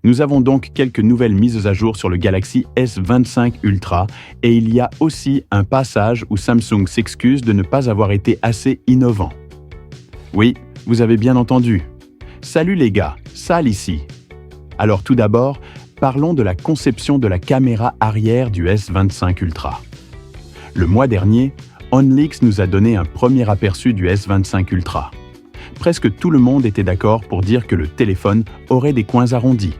Nous avons donc quelques nouvelles mises à jour sur le Galaxy S25 Ultra et il y a aussi un passage où Samsung s'excuse de ne pas avoir été assez innovant. Oui, vous avez bien entendu. Salut les gars, Sal ici. Alors tout d'abord, parlons de la conception de la caméra arrière du S25 Ultra. Le mois dernier, OnLeaks nous a donné un premier aperçu du S25 Ultra. Presque tout le monde était d'accord pour dire que le téléphone aurait des coins arrondis.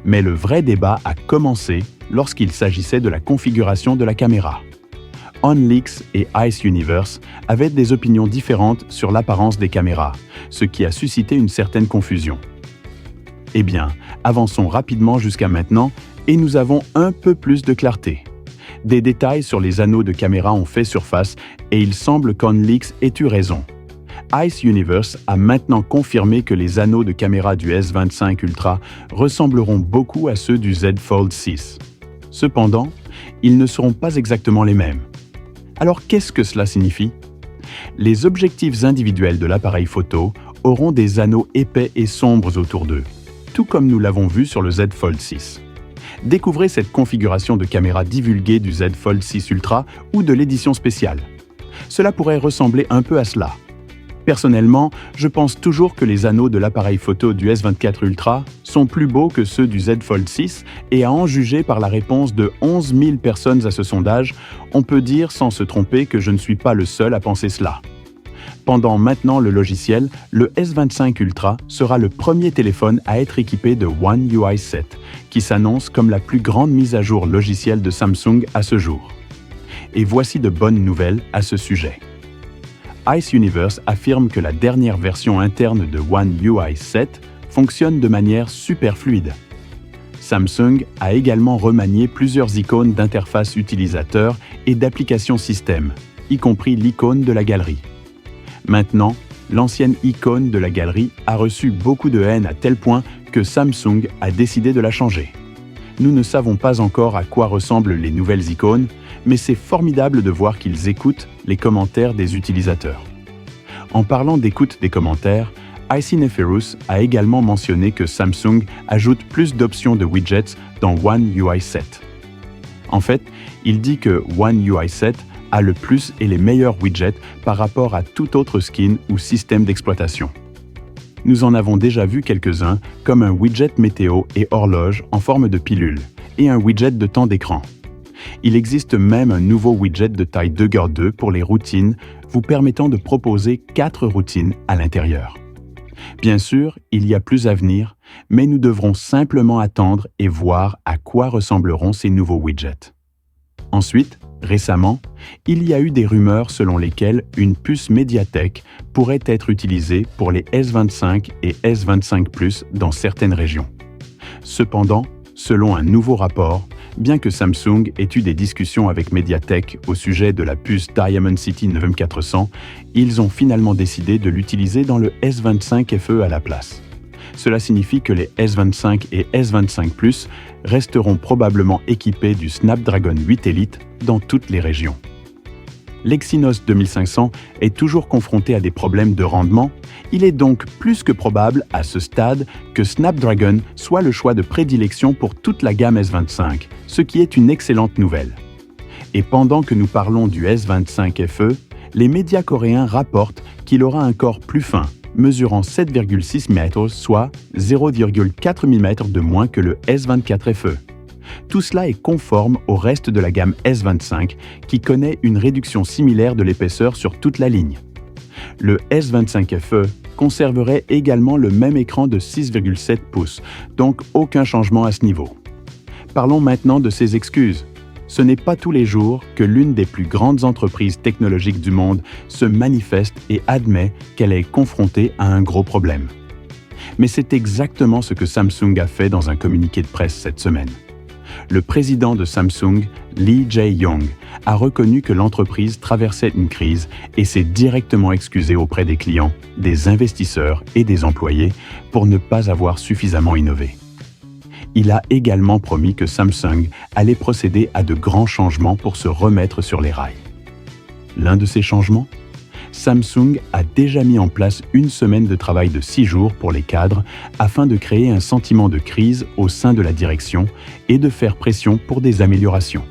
Mais le vrai débat a commencé lorsqu'il s'agissait de la configuration de la caméra. OnLeaks et Ice Universe avaient des opinions différentes sur l'apparence des caméras, ce qui a suscité une certaine confusion. Eh bien, avançons rapidement jusqu'à maintenant et nous avons un peu plus de clarté. Des détails sur les anneaux de caméra ont fait surface et il semble qu'OnLeaks ait eu raison. Ice Universe a maintenant confirmé que les anneaux de caméra du S25 Ultra ressembleront beaucoup à ceux du Z Fold 6. Cependant, ils ne seront pas exactement les mêmes. Alors qu'est-ce que cela signifie? Les objectifs individuels de l'appareil photo auront des anneaux épais et sombres autour d'eux, tout comme nous l'avons vu sur le Z Fold 6. Découvrez cette configuration de caméra divulguée du Z Fold 6 Ultra ou de l'édition spéciale. Cela pourrait ressembler un peu à cela. Personnellement, je pense toujours que les anneaux de l'appareil photo du S24 Ultra sont plus beaux que ceux du Z Fold 6 et à en juger par la réponse de 11 000 personnes à ce sondage, on peut dire sans se tromper que je ne suis pas le seul à penser cela. Pendant maintenant le logiciel, le S25 Ultra sera le premier téléphone à être équipé de One UI 7, qui s'annonce comme la plus grande mise à jour logicielle de Samsung à ce jour. Et voici de bonnes nouvelles à ce sujet. Ice Universe affirme que la dernière version interne de One UI 7 fonctionne de manière super fluide. Samsung a également remanié plusieurs icônes d'interface utilisateur et d'application système, y compris l'icône de la galerie. Maintenant, l'ancienne icône de la galerie a reçu beaucoup de haine à tel point que Samsung a décidé de la changer. Nous ne savons pas encore à quoi ressemblent les nouvelles icônes, mais c'est formidable de voir qu'ils écoutent les commentaires des utilisateurs. En parlant d'écoute des commentaires, Icy Neferus a également mentionné que Samsung ajoute plus d'options de widgets dans One UI 7. En fait, il dit que One UI 7 a le plus et les meilleurs widgets par rapport à tout autre skin ou système d'exploitation. Nous en avons déjà vu quelques-uns, comme un widget météo et horloge en forme de pilule, et un widget de temps d'écran. Il existe même un nouveau widget de taille 2x2 pour les routines, vous permettant de proposer 4 routines à l'intérieur. Bien sûr, il y a plus à venir, mais nous devrons simplement attendre et voir à quoi ressembleront ces nouveaux widgets. Ensuite, récemment, il y a eu des rumeurs selon lesquelles une puce Mediatek pourrait être utilisée pour les S25 et S25 Plus dans certaines régions. Cependant, selon un nouveau rapport, bien que Samsung ait eu des discussions avec Mediatek au sujet de la puce Diamond City 9400, ils ont finalement décidé de l'utiliser dans le S25 FE à la place. Cela signifie que les S25 et S25 Plus resteront probablement équipés du Snapdragon 8 Elite dans toutes les régions. L'Exynos 2500 est toujours confronté à des problèmes de rendement, il est donc plus que probable à ce stade que Snapdragon soit le choix de prédilection pour toute la gamme S25, ce qui est une excellente nouvelle. Et pendant que nous parlons du S25 FE, les médias coréens rapportent qu'il aura un corps plus fin, mesurant 7,6 mm, soit 0,4 mm de moins que le S24 FE. Tout cela est conforme au reste de la gamme S25 qui connaît une réduction similaire de l'épaisseur sur toute la ligne. Le S25 FE conserverait également le même écran de 6,7 pouces, donc aucun changement à ce niveau. Parlons maintenant de ses excuses. Ce n'est pas tous les jours que l'une des plus grandes entreprises technologiques du monde se manifeste et admet qu'elle est confrontée à un gros problème. Mais c'est exactement ce que Samsung a fait dans un communiqué de presse cette semaine. Le président de Samsung, Lee Jae-yong, a reconnu que l'entreprise traversait une crise et s'est directement excusé auprès des clients, des investisseurs et des employés pour ne pas avoir suffisamment innové. Il a également promis que Samsung allait procéder à de grands changements pour se remettre sur les rails. L'un de ces changements? Samsung a déjà mis en place une semaine de travail de 6 jours pour les cadres afin de créer un sentiment de crise au sein de la direction et de faire pression pour des améliorations.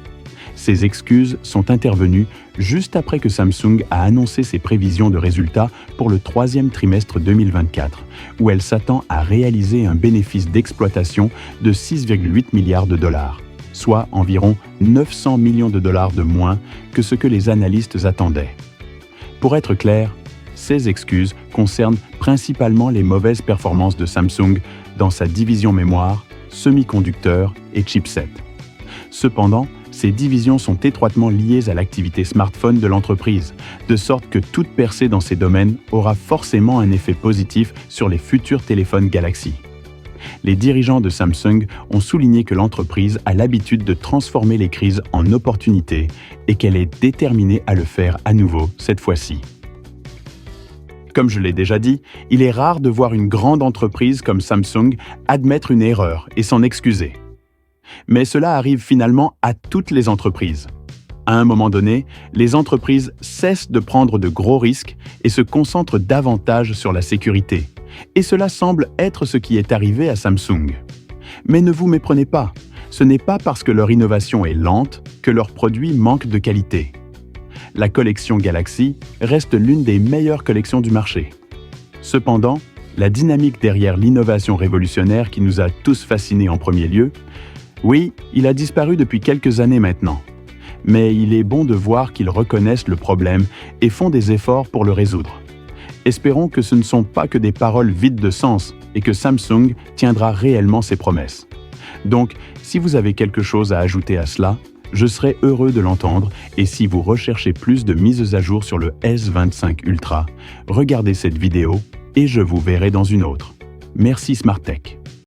Ces excuses sont intervenues juste après que Samsung a annoncé ses prévisions de résultats pour le troisième trimestre 2024, où elle s'attend à réaliser un bénéfice d'exploitation de 6,8 milliards de dollars, soit environ 900 millions de dollars de moins que ce que les analystes attendaient. Pour être clair, ces excuses concernent principalement les mauvaises performances de Samsung dans sa division mémoire, semi-conducteurs et chipsets. Cependant, ces divisions sont étroitement liées à l'activité smartphone de l'entreprise, de sorte que toute percée dans ces domaines aura forcément un effet positif sur les futurs téléphones Galaxy. Les dirigeants de Samsung ont souligné que l'entreprise a l'habitude de transformer les crises en opportunités et qu'elle est déterminée à le faire à nouveau cette fois-ci. Comme je l'ai déjà dit, il est rare de voir une grande entreprise comme Samsung admettre une erreur et s'en excuser. Mais cela arrive finalement à toutes les entreprises. À un moment donné, les entreprises cessent de prendre de gros risques et se concentrent davantage sur la sécurité. Et cela semble être ce qui est arrivé à Samsung. Mais ne vous méprenez pas, ce n'est pas parce que leur innovation est lente que leurs produits manquent de qualité. La collection Galaxy reste l'une des meilleures collections du marché. Cependant, la dynamique derrière l'innovation révolutionnaire qui nous a tous fascinés en premier lieu, oui, il a disparu depuis quelques années maintenant. Mais il est bon de voir qu'ils reconnaissent le problème et font des efforts pour le résoudre. Espérons que ce ne sont pas que des paroles vides de sens et que Samsung tiendra réellement ses promesses. Donc, si vous avez quelque chose à ajouter à cela, je serai heureux de l'entendre et si vous recherchez plus de mises à jour sur le S25 Ultra, regardez cette vidéo et je vous verrai dans une autre. Merci Smarttech.